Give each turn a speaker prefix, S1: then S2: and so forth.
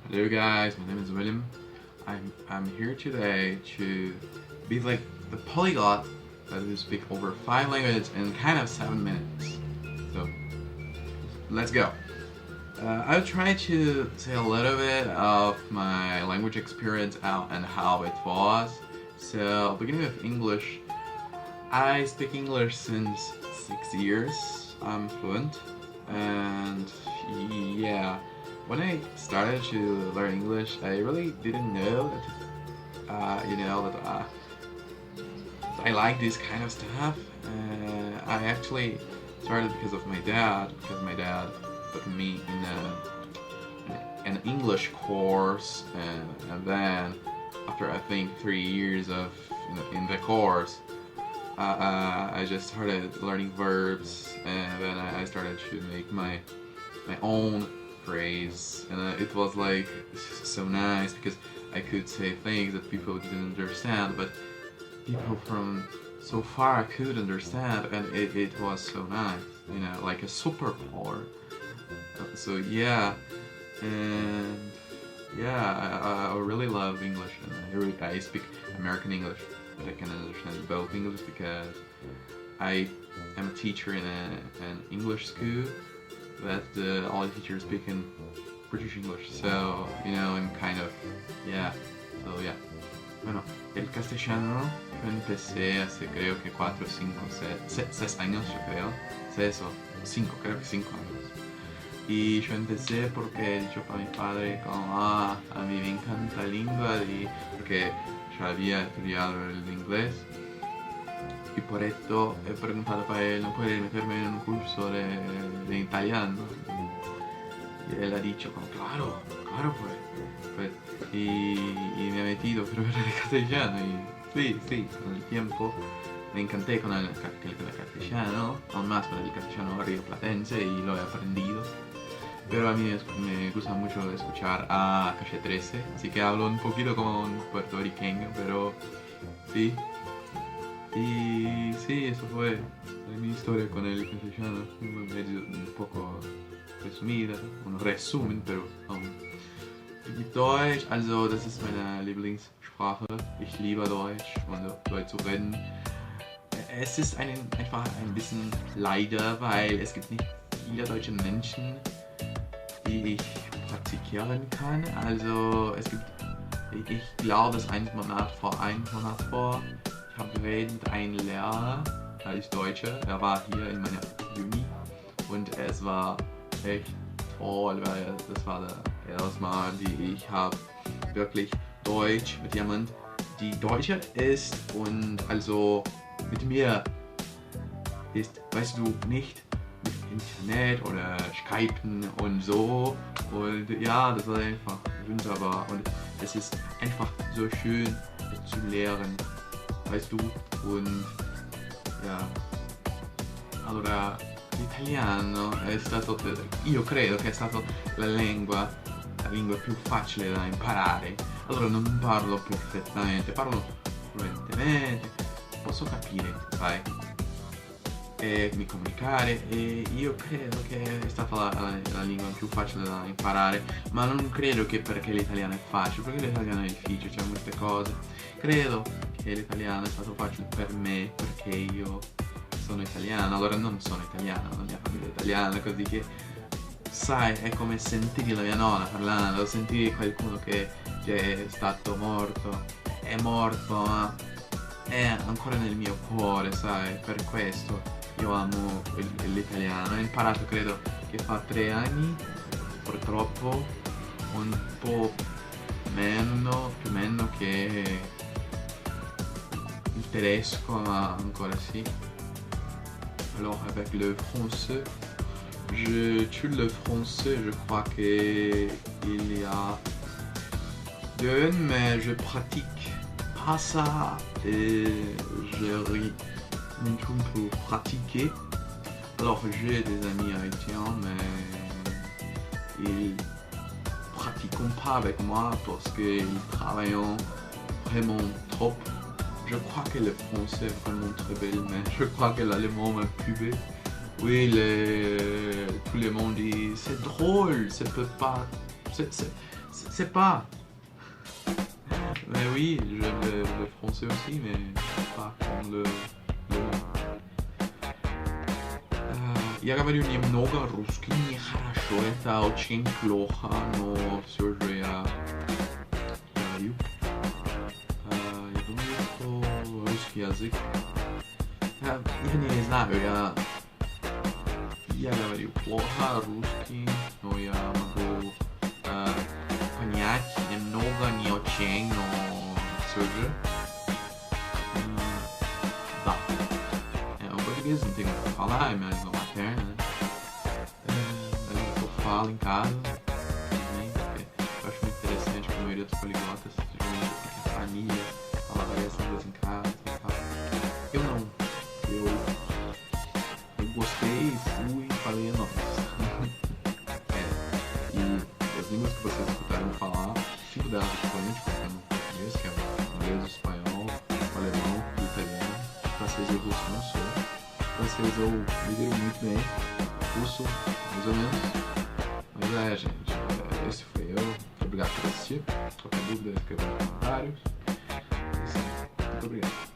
S1: Hello guys, my name is William. I'm here today to be like the polyglot that will speak over 5 languages in kind of 7 minutes. So let's go. I'll try to say a little bit of my language experience out and how it was. So beginning with English, I speak English since 6 years. I'm fluent, and yeah, when I started to learn English, I really didn't know that, I like this kind of stuff. I actually started because of my dad, because my dad put me in an English course, and then after I think 3 years of in the course, I just started learning verbs, and then I started to make my own phrase, and it was like so nice because I could say things that people didn't understand, but people from so far could understand, and it was so nice, like a superpower. So yeah, and yeah, I really love English, and I speak American English, but I can understand both English because I am a teacher in an English school that all the teachers speak in British English. So, I'm kind of, yeah, so yeah. Bueno, el castellano yo empecé hace creo que 4, 5, 6 años, yo creo. 6 o 5, creo que 5 años. Y yo empecé porque he dicho para mi padre como, a mí me encanta la lengua, porque yo había estudiado el inglés. Y por esto he preguntado para él, ¿no puede meterme en un curso de italiano? Y él ha dicho como, claro, pues. Y me ha metido, pero era de castellano. Y sí, con el tiempo me encanté con el castellano, aún más con el castellano rioplatense, y lo he aprendido. Pero a mí me gusta mucho escuchar a Calle 13, así que hablo un poquito como un puertorriqueño, pero sí. Y sí, eso fue mi historia con el castellano, un poco resumida, un resumen, pero Deutsch, also das ist meine Lieblingssprache. Ich liebe Deutsch und Deutsch zu reden. Es ist einfach ein bisschen leider, weil es gibt nicht viele deutsche Menschen, die ich praktizieren kann. Also ich glaube, dass ein Monat vor, ich habe geredet, ein Lehrer, er ist Deutscher, er war hier in meiner Uni und es war echt toll, weil das war das erste Mal, die ich habe wirklich Deutsch mit jemand, die Deutscher ist und also mit mir ist, weißt du, nicht mit Internet oder Skypen und so, und ja, das war einfach wunderbar und es ist einfach so schön zu lernen, weißt du, und ja, allora l'italiano è stato, io credo che è stato la lingua più facile da imparare. Allora non parlo perfettamente, parlo fluentemente, posso capire, sai, e mi comunicare, e io credo che è stata la lingua più facile da imparare, ma non credo che perché l'italiano è facile, perché l'italiano è difficile, c'è molte cose. Credo che l'italiano è stato facile per me perché io sono italiano, allora non sono italiano, la mia famiglia è italiana, così che sai, è come sentire la mia nonna parlando, sentire qualcuno che è stato morto, è morto, ma è ancora nel mio cuore, sai, per questo io amo l'italiano. Ho imparato credo che fa 3 anni, purtroppo, un po' meno, più o meno che il tedesco, ma ancora sì. Alors avec le français, le français, je crois qu'il y a 2 ans, mais je pratique pas ça et je rien pour pratiquer. Alors j'ai des amis haïtiens, mais ils pratiquent pas avec moi parce qu'ils travaillent vraiment trop. Je crois que le français est vraiment très belle, mais je crois que l'allemand m'a plus belle. Oui, tout le monde dit c'est drôle, c'est C'est pas. Mais oui, j'aime le français aussi, mais pas comme le... Я говорю немного русский, нехорошо, это очень плохо, но все же я говорю. Я думаю, что русский язык... Я не знаю, я говорю плохо русский, но я могу понять немного, не очень, но все же. Да. O português não tem muito o que falar, é minha língua materna, né? A língua que eu falo em casa, também, eu acho muito interessante que a maioria dos poliglotas, geralmente a família fala várias línguas em casa e tal. Eu não. Eu gostei, fui e falei, nossa. E as línguas que vocês escutaram falar, 5 delas atualmente, porque no português, que é o inglês, o espanhol, o alemão, o italiano, o francês e o russo não sou. O francês eu me viro muito bem, russo, mais ou menos. Mas gente, esse foi eu. Muito obrigado por assistir. Qualquer dúvida, escreva nos comentários. Muito obrigado.